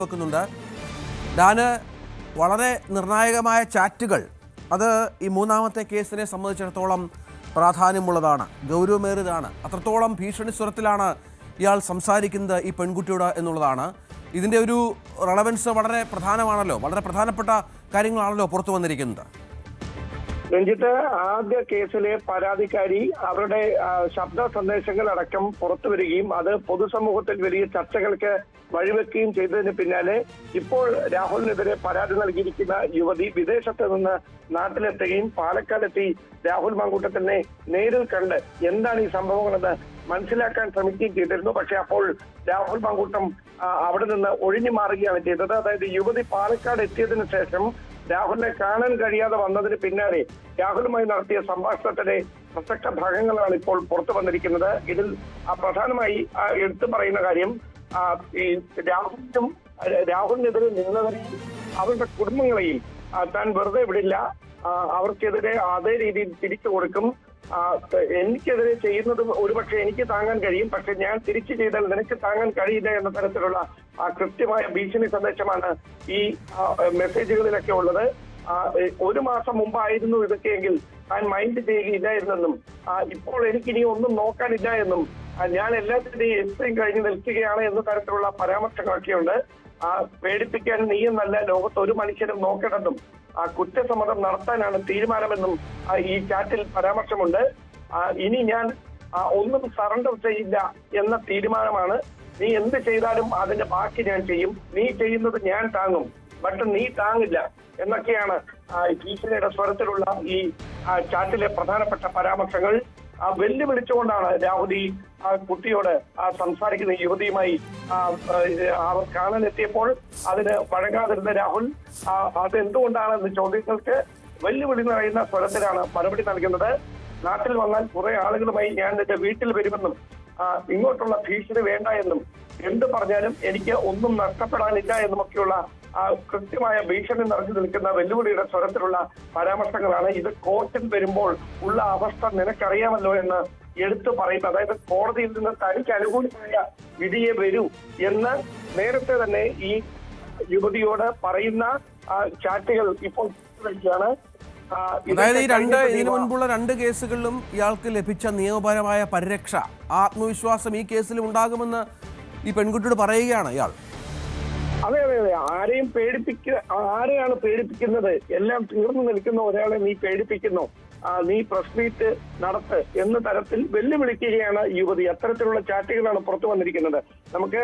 വെക്കുന്നുണ്ട്. ഡാന്, വളരെ നിർണായകമായ ചാറ്റുകൾ അത് ഈ മൂന്നാമത്തെ കേസിനെ സംബന്ധിച്ചിടത്തോളം പ്രാധാന്യമുള്ളതാണ്, ഗൗരവമേറിയതാണ്. അത്രത്തോളം ഭീഷണി സ്വരത്തിലാണ് ഇയാൾ സംസാരിക്കുന്നത് ഈ പെൺകുട്ടിയോട് എന്നുള്ളതാണ്. ഇതിൻ്റെ ഒരു റെലവൻസ് വളരെ പ്രധാനമാണല്ലോ, വളരെ പ്രധാനപ്പെട്ട കാര്യങ്ങളാണല്ലോ പുറത്തു വന്നിരിക്കുന്നത്. രഞ്ജിത്ത്, ആദ്യ കേസിലെ പരാതിക്കാരി അവരുടെ ശബ്ദ സന്ദേശങ്ങൾ അടക്കം പുറത്തു വരികയും അത് പൊതുസമൂഹത്തിൽ വലിയ ചർച്ചകൾക്ക് വഴിവെക്കുകയും ചെയ്തതിന് പിന്നാലെ ഇപ്പോൾ രാഹുലിനെതിരെ പരാതി നൽകിയിരിക്കുന്ന യുവതി വിദേശത്ത് നിന്ന് നാട്ടിലെത്തുകയും പാലക്കാടെത്തി രാഹുൽ മാങ്കൂട്ടത്തിനെ നേരിൽ കണ്ട് എന്താണ് ഈ സംഭവങ്ങളെന്ന് മനസ്സിലാക്കാൻ ശ്രമിക്കുകയും ചെയ്തിരുന്നു. പക്ഷെ അപ്പോൾ രാഹുൽ മാങ്കൂട്ടം അവിടെ നിന്ന് ഒഴിഞ്ഞു മാറുകയാണ് ചെയ്തത്. അതായത് യുവതി പാലക്കാട് എത്തിയതിനു ശേഷം രാഹുലിനെ കാണാൻ കഴിയാതെ വന്നതിന് പിന്നാലെ രാഹുലുമായി നടത്തിയ സംഭാഷണത്തിലെ പ്രസക്ത ഭാഗങ്ങളാണ് ഇപ്പോൾ പുറത്തു വന്നിരിക്കുന്നത്. ഇതിൽ പ്രധാനമായി എടുത്തു പറയുന്ന കാര്യം, ഈ രാഹുലിനെതിരെ നിന്നവരെയും അവരുടെ കുടുംബങ്ങളെയും താൻ വെറുതെ വിടില്ല, അവർക്കെതിരെ അതേ രീതിയിൽ തിരിച്ചു കൊടുക്കും. എനിക്കെതിരെ ചെയ്യുന്നത് ഒരുപക്ഷെ എനിക്ക് താങ്ങാൻ കഴിയും, പക്ഷെ ഞാൻ തിരിച്ചു ചെയ്താൽ നിനക്ക് താങ്ങാൻ കഴിയില്ല എന്ന തരത്തിലുള്ള കൃത്യമായ ഭീഷണി സന്ദേശമാണ് ഈ മെസ്സേജുകളിലൊക്കെ ഉള്ളത്. ഒരു മാസം മുമ്പായിരുന്നു ഇതൊക്കെയെങ്കിൽ താൻ മൈൻഡ് ചെയ്യുകയില്ലായിരുന്നെന്നും ഇപ്പോൾ എനിക്കിനി ഒന്നും നോക്കാനില്ല എന്നും ഞാൻ എല്ലാത്തിന്റെയും എത്രയും കഴിഞ്ഞ് നിൽക്കുകയാണ് എന്ന തരത്തിലുള്ള പരാമർശങ്ങളൊക്കെയുണ്ട്. പേടിപ്പിക്കാൻ നീയെന്നല്ല ലോകത്ത് ഒരു മനുഷ്യനും നോക്കണമെന്നും കുറ്റസമ്മതം നടത്താനാണ് തീരുമാനമെന്നും ഈ ചാറ്റിൽ പരാമർശമുണ്ട്. ഇനി ഞാൻ ഒന്നും സറണ്ടർ ചെയ്യില്ല എന്ന തീരുമാനമാണ്. നീ എന്ത് ചെയ്താലും അതിന്റെ ബാക്കി ഞാൻ ചെയ്യും, നീ ചെയ്യുന്നത് ഞാൻ താങ്ങും, ബട്ട് നീ താങ്ങില്ല എന്നൊക്കെയാണ് ഭീഷണിയുടെ സ്വരത്തിലുള്ള ഈ ചാറ്റിലെ പ്രധാനപ്പെട്ട പരാമർശങ്ങൾ. വെല്ലുവിളിച്ചുകൊണ്ടാണ് രാഹുൽ ഈ കുട്ടിയോട് സംസാരിക്കുന്ന യുവതിയുമായി അവർ കാണാനെത്തിയപ്പോൾ അതിന് വഴങ്ങാതിരുന്ന രാഹുൽ അതെന്തുകൊണ്ടാണെന്ന ചോദ്യങ്ങൾക്ക് വെല്ലുവിളി നിറയുന്ന സ്വരത്തിലാണ് മറുപടി നൽകുന്നത്. നാട്ടിൽ വന്നാൽ കുറെ ആളുകളുമായി ഞാൻ എന്റെ വീട്ടിൽ വരുമെന്നും ഇങ്ങോട്ടുള്ള ഭീഷണി വേണ്ട എന്നും എന്ത് പറഞ്ഞാലും എനിക്ക് ഒന്നും നഷ്ടപ്പെടാനില്ല എന്നുമൊക്കെയുള്ള കൃത്യമായ ഭീഷണി നിറഞ്ഞു നിൽക്കുന്ന വെല്ലുവിളിയുടെ സ്വരത്തിലുള്ള പരാമർശങ്ങളാണ്. ഇത് കോർട്ടിൽ വരുമ്പോൾ ഉള്ള അവസ്ഥ നിനക്കറിയാമല്ലോ എന്ന് എടുത്തു പറയും. അതായത് കോടതിയിൽ നിന്ന് തനിക്ക് അനുകൂലമായ വിധിയെ വരൂ എന്ന് നേരത്തെ തന്നെ ഈ യുവതിയോട് പറയുന്ന ചാറ്റുകൾ ഇപ്പോൾ വരികയാണ്. അതായത് ഇതിനു മുൻപുള്ള രണ്ട് കേസുകളിലും ഇയാൾക്ക് ലഭിച്ച നിയമപരമായ പരിരക്ഷ, ആത്മവിശ്വാസം ഈ കേസിലും ഉണ്ടാകുമെന്ന് ഈ പെൺകുട്ടിയോട് പറയുകയാണ് ഇയാൾ. അതെ അതെ അതെ, ആരെയാണ് പേടിപ്പിക്കുന്നത്? എല്ലാം തീർന്നു നിൽക്കുന്ന ഒരാളെ നീ പേടിപ്പിക്കുന്നു, നീ പ്രസ് മീറ്റ് നടത്ത് എന്ന തരത്തിൽ വെല്ലുവിളിക്കുകയാണ് യുവതി. അത്തരത്തിലുള്ള ചാറ്റുകളാണ് പുറത്തു വന്നിരിക്കുന്നത്. നമുക്ക്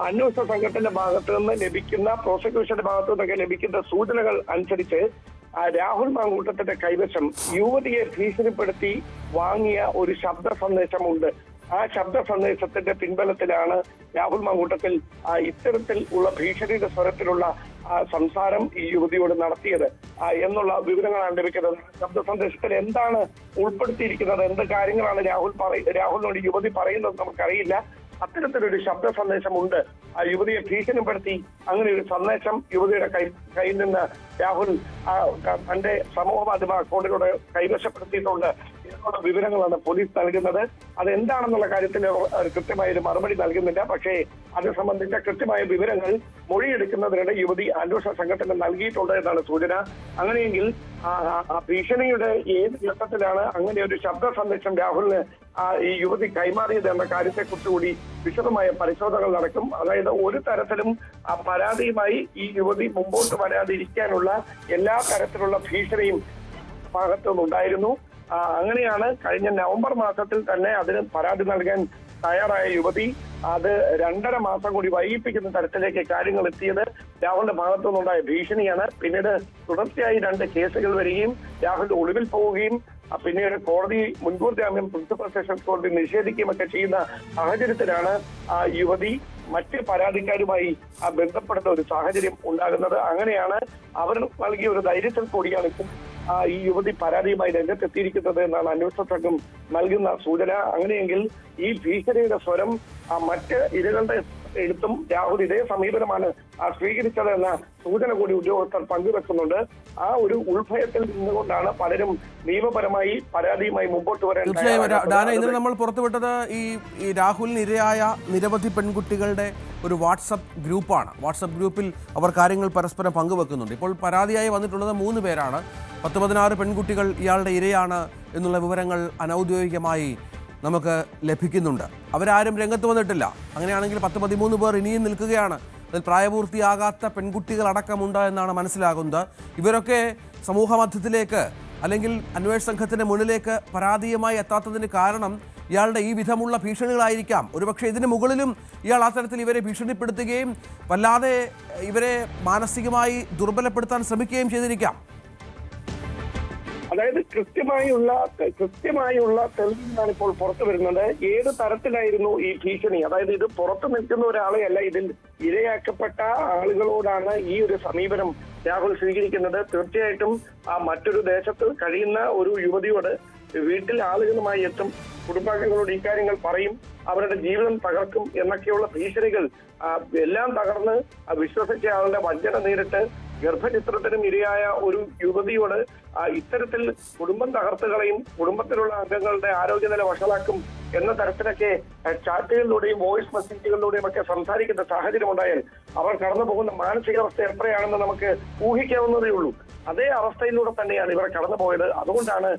അന്വേഷണ സംഘത്തിന്റെ ഭാഗത്തു നിന്ന് ലഭിക്കുന്ന, പ്രോസിക്യൂഷന്റെ ഭാഗത്തു നിന്നൊക്കെ ലഭിക്കുന്ന സൂചനകൾ അനുസരിച്ച് രാഹുൽ മാങ്കൂട്ടത്തിന്റെ കൈവശം യുവതിയെ ഭീഷണിപ്പെടുത്തി വാങ്ങിയ ഒരു ശബ്ദ സന്ദേശമുണ്ട്. ആ ശബ്ദ സന്ദേശത്തിന്റെ പിൻബലത്തിലാണ് രാഹുൽ മാങ്കൂട്ടത്തിൽ ഇത്തരത്തിൽ ഉള്ള ഭീഷണിയുടെ സ്വരത്തിലുള്ള സംസാരം ഈ യുവതിയോട് നടത്തിയത് എന്നുള്ള വിവരങ്ങളാണ് ലഭിക്കുന്നത്. ശബ്ദ സന്ദേശത്തിൽ എന്താണ് ഉൾപ്പെടുത്തിയിരിക്കുന്നത്, എന്ത് കാര്യങ്ങളാണ് രാഹുലിനോട് യുവതി പറയുന്നത് നമുക്കറിയില്ല. അത്തരത്തിലൊരു ശബ്ദ സന്ദേശമുണ്ട്. ആ യുവതിയെ ഭീഷണിപ്പെടുത്തി അങ്ങനെ ഒരു സന്ദേശം യുവതിയുടെ കയ്യിൽ നിന്ന് രാഹുൽ തന്റെ സമൂഹ മാധ്യമ അക്കൗണ്ടിലൂടെ കൈവശപ്പെടുത്തിയിട്ടുണ്ട് എന്നുള്ള വിവരങ്ങളാണ് പോലീസ് നൽകുന്നത്. അതെന്താണെന്നുള്ള കാര്യത്തിൽ കൃത്യമായ ഒരു മറുപടി നൽകുന്നില്ല. പക്ഷേ അത് സംബന്ധിച്ച കൃത്യമായ വിവരങ്ങൾ മൊഴിയെടുക്കുന്നതിനിടെ യുവതി അന്വേഷണ സംഘത്തിന് നൽകിയിട്ടുണ്ട് എന്നാണ് സൂചന. അങ്ങനെയെങ്കിൽ ഭീഷണിയുടെ ഏത് ഘട്ടത്തിലാണ് അങ്ങനെ ഒരു ശബ്ദ സന്ദേശം രാഹുലിന് ഈ യുവതി കൈമാറിയത് എന്ന കാര്യത്തെക്കുറിച്ചുകൂടി വിശദമായ പരിശോധനകൾ നടക്കും. അതായത് ഒരു തരത്തിലും പരാതിയുമായി ഈ യുവതി മുമ്പോട്ട് വരാതിരിക്കാനുള്ള എല്ലാ തരത്തിലുള്ള ഭീഷണിയും ഭാഗത്തുനിന്നുണ്ടായിരുന്നു. അങ്ങനെയാണ് കഴിഞ്ഞ നവംബർ മാസത്തിൽ തന്നെ അതിന് പരാതി നൽകാൻ തയ്യാറായ യുവതി അത് 2.5 മാസം കൂടി വൈകിപ്പിക്കുന്ന തരത്തിലേക്ക് കാര്യങ്ങൾ എത്തിയത് രാഹുലിന്റെ ഭാഗത്തു നിന്നുണ്ടായ ഭീഷണിയാണ്. പിന്നീട് തുടർച്ചയായി 2 കേസുകൾ വരികയും രാഹുൽ ഒളിവിൽ പോവുകയും പിന്നീട് കോടതി മുൻകൂർ ജാമ്യം പ്രിൻസിപ്പൽ സെഷൻസ് കോടതി നിഷേധിക്കുകയും ഒക്കെ ചെയ്യുന്ന സാഹചര്യത്തിലാണ് യുവതി മറ്റ് പരാതിക്കാരുമായി ബന്ധപ്പെടുന്ന ഒരു സാഹചര്യം ഉണ്ടാകുന്നത്. അങ്ങനെയാണ് അവർ നൽകിയ ഒരു ധൈര്യത്തിൽ കൂടിയാണ് ഇപ്പോൾ ഈ യുവതി പരാതിയുമായി രംഗത്തെത്തിയിരിക്കുന്നത് എന്നാണ് അന്വേഷണ സംഘം നൽകുന്ന സൂചന. അങ്ങനെയെങ്കിൽ ഈ ഭീഷണിയുടെ സ്വരം മറ്റ് ഇരകളുടെ എടുത്തും രാഹുൽ ഇതേ സമീപനമാണ് സ്വീകരിച്ചത് എന്ന സൂചന കൂടി ഉദ്യോഗസ്ഥർ പങ്കുവെക്കുന്നുണ്ട്. ആ ഒരു ഉൾഭയത്തിൽ നിന്നുകൊണ്ടാണ് പലരും നിയമപരമായി പരാതിയുമായി മുമ്പോട്ട് വരാൻ. തീർച്ചയായും ഇന്നലെ നമ്മൾ പുറത്തുവിട്ടത് ഈ രാഹുലിന് ഇരയായ നിരവധി പെൺകുട്ടികളുടെ ഒരു വാട്സപ്പ് ഗ്രൂപ്പാണ്. വാട്സപ്പ് ഗ്രൂപ്പിൽ അവർ കാര്യങ്ങൾ പരസ്പരം പങ്കുവെക്കുന്നുണ്ട്. ഇപ്പോൾ പരാതിയായി വന്നിട്ടുള്ളത് 3 പേരാണ്. 16 പെൺകുട്ടികൾ ഇയാളുടെ ഇരയാണ് എന്നുള്ള വിവരങ്ങൾ അനൗദ്യോഗികമായി നമുക്ക് ലഭിക്കുന്നുണ്ട്. അവരാരും രംഗത്ത് വന്നിട്ടില്ല. അങ്ങനെയാണെങ്കിൽ 13 പേർ ഇനിയും നിൽക്കുകയാണ്. അതിൽ പ്രായപൂർത്തിയാകാത്ത പെൺകുട്ടികൾ അടക്കമുണ്ട് എന്നാണ് മനസ്സിലാകുന്നത്. ഇവരൊക്കെ സമൂഹ മധ്യത്തിലേക്ക് അല്ലെങ്കിൽ അന്വേഷണ സംഘത്തിൻ്റെ മുന്നിലേക്ക് പരാതിയുമായി എത്താത്തതിന് കാരണം ഇയാളുടെ ഈ വിധമുള്ള ഭീഷണികളായിരിക്കാം. ഒരുപക്ഷെ ഇതിന് മുകളിലും ഇയാൾ ആ തരത്തിൽ ഇവരെ ഭീഷണിപ്പെടുത്തുകയും വല്ലാതെ ഇവരെ മാനസികമായി ദുർബലപ്പെടുത്താൻ ശ്രമിക്കുകയും ചെയ്തിരിക്കാം. അതായത് കൃത്യമായുള്ള തെളിവാണ് ഇപ്പോൾ പുറത്തു വരുന്നത്. ഏത് തരത്തിലായിരുന്നു ഈ ഭീഷണി? അതായത് ഇത് പുറത്തു നിൽക്കുന്ന ഒരാളെയല്ല, ഇതിൽ ഇരയാക്കപ്പെട്ട ആളുകളോടാണ് ഈ ഒരു സമീപനം രാഹുൽ സ്വീകരിക്കുന്നത്. തീർച്ചയായിട്ടും മറ്റൊരു ദേശത്ത് കഴിയുന്ന ഒരു യുവതിയോട് വീട്ടിൽ ആളുകളുമായി എത്തും, കുടുംബാംഗങ്ങളോട് ഇക്കാര്യങ്ങൾ പറയും, അവരുടെ ജീവിതം തകർക്കും എന്നൊക്കെയുള്ള ഭീഷണികൾ എല്ലാം തകർന്ന് വിശ്വസിച്ച ആളുടെ വഞ്ചന നേരിട്ട് ഗർഭചിത്രത്തിനും ഇരയായ ഒരു യുവതിയോട് ഇത്തരത്തിൽ കുടുംബം തകർത്തുകളയും, കുടുംബത്തിലുള്ള അംഗങ്ങളുടെ ആരോഗ്യനില വഷളാക്കും എന്ന തരത്തിലൊക്കെ ചാറ്റുകളിലൂടെയും വോയിസ് മെസ്സേജുകളിലൂടെയും ഒക്കെ സംസാരിക്കുന്ന സാഹചര്യം ഉണ്ടായാൽ അവർ കടന്നു പോകുന്ന മാനസികാവസ്ഥ എത്രയാണെന്ന് നമുക്ക് ഊഹിക്കാവുന്നതേ ഉള്ളൂ. അതേ അവസ്ഥയിലൂടെ തന്നെയാണ് ഇവർ കടന്നുപോയത്. അതുകൊണ്ടാണ്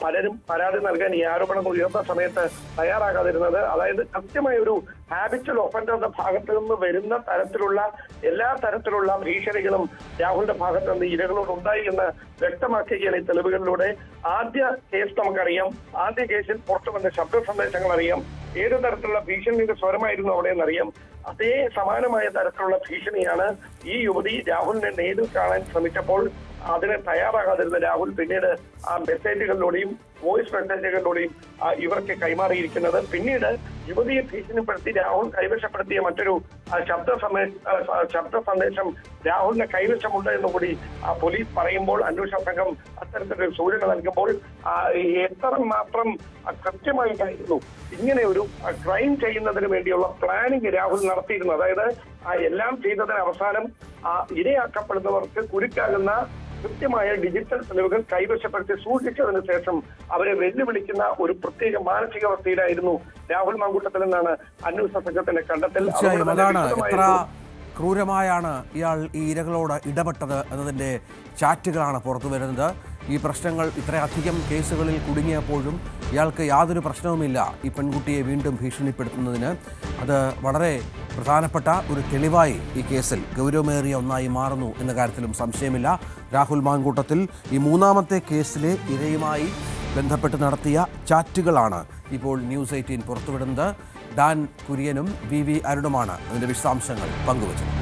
പലരും പരാതി നൽകാൻ ഈ ആരോപണങ്ങൾ ഉയർന്ന സമയത്ത് തയ്യാറാകാതിരുന്നത്. അതായത് കൃത്യമായ ഒരു ഹാബിച്വൽ ഒഫൻഡറുടെ ഭാഗത്ത് നിന്ന് വരുന്ന തരത്തിലുള്ള എല്ലാ തരത്തിലുള്ള ഭീഷണികളും രാഹുലിന്റെ ഭാഗത്ത് നിന്ന് ഇരകളോട് ഉണ്ടായി എന്ന് വ്യക്തമാക്കുകയാണ് ഈ തെളിവുകളിലൂടെ. ആദ്യ കേസ് നമുക്കറിയാം. ആദ്യ കേസിൽ പുറത്തു വന്ന ശബ്ദ സന്ദേശങ്ങൾ അറിയാം. ഏത് തരത്തിലുള്ള ഭീഷണിയുടെ സ്വരമായിരുന്നു അവിടെ എന്നറിയാം. അതേ സമാനമായ തരത്തിലുള്ള ഭീഷണിയാണ് ഈ യുവതി രാഹുലിനെ നേരിൽ കാണാൻ ശ്രമിച്ചപ്പോൾ അതിന് തയ്യാറാകാതിരുന്ന രാഹുൽ പിന്നീട് ആ മെസ്സേജുകളിലൂടെയും വോയിസ് മെസ്സേജുകളിലൂടെയും ഇവർക്ക് കൈമാറിയിരിക്കുന്നത്. പിന്നീട് യുവതിയെ ഭീഷണിപ്പെടുത്തി രാഹുൽ കൈവശപ്പെടുത്തിയ മറ്റൊരു ശബ്ദ സന്ദേശം രാഹുലിന്റെ കൈവശമുണ്ട് എന്നുകൂടി പോലീസ് പറയുമ്പോൾ, അന്വേഷണ സംഘം അത്തരത്തിലൊരു സൂചന നൽകുമ്പോൾ എത്രമാത്രം കൃത്യമായിട്ടായിരുന്നു ഇങ്ങനെ ഒരു ക്രൈം ചെയ്യുന്നതിന് വേണ്ടിയുള്ള പ്ലാനിങ് രാഹുൽ നടത്തിയിരുന്നു. അതായത് എല്ലാം ചെയ്തതിന് അവസാനം ഇരയാക്കപ്പെടുന്നവർക്ക് കുരുക്കാകുന്ന കൃത്യമായ ഡിജിറ്റൽ തെളിവുകൾ കൈവശപ്പെടുത്തി സൂക്ഷിച്ചതിന് ശേഷം അവരെ വെല്ലുവിളിക്കുന്ന ഒരു പ്രത്യേക മാനസികാവസ്ഥയിലായിരുന്നു രാഹുൽ മാങ്കൂട്ടത്തിൽ എന്നാണ് അന്വേഷണ സംഘത്തിന്റെ കണ്ടെത്തൽ. അതാണ് എത്ര ക്രൂരമായാണ് ഇയാൾ ഈ ഇരകളോട് ഇടപെട്ടത് എന്നതിൻ്റെ ചാറ്റുകളാണ് പുറത്തു വരുന്നത്. ഈ പ്രശ്നങ്ങൾ ഇത്രയധികം കേസുകളിൽ കുടുങ്ങിയപ്പോഴും ഇയാൾക്ക് യാതൊരു പ്രശ്നവുമില്ല ഈ പെൺകുട്ടിയെ വീണ്ടും ഭീഷണിപ്പെടുത്തുന്നതിന്. അത് വളരെ പ്രധാനപ്പെട്ട ഒരു തെളിവായി ഈ കേസിൽ ഗൗരവമേറിയ ഒന്നായി മാറുന്നു എന്ന കാര്യത്തിലും സംശയമില്ല. രാഹുൽ മാങ്കൂട്ടത്തിൽ ഈ 3ാമത്തെ കേസിലെ ഇരയുമായി ബന്ധപ്പെട്ട് നടത്തിയ ചാറ്റുകളാണ് ഇപ്പോൾ ന്യൂസ് 18 പുറത്തുവിടുന്നത്. ഡാൻ കുര്യനും വി അരുണുമാണ് അതിൻ്റെ വിശദാംശങ്ങൾ പങ്കുവച്ചത്.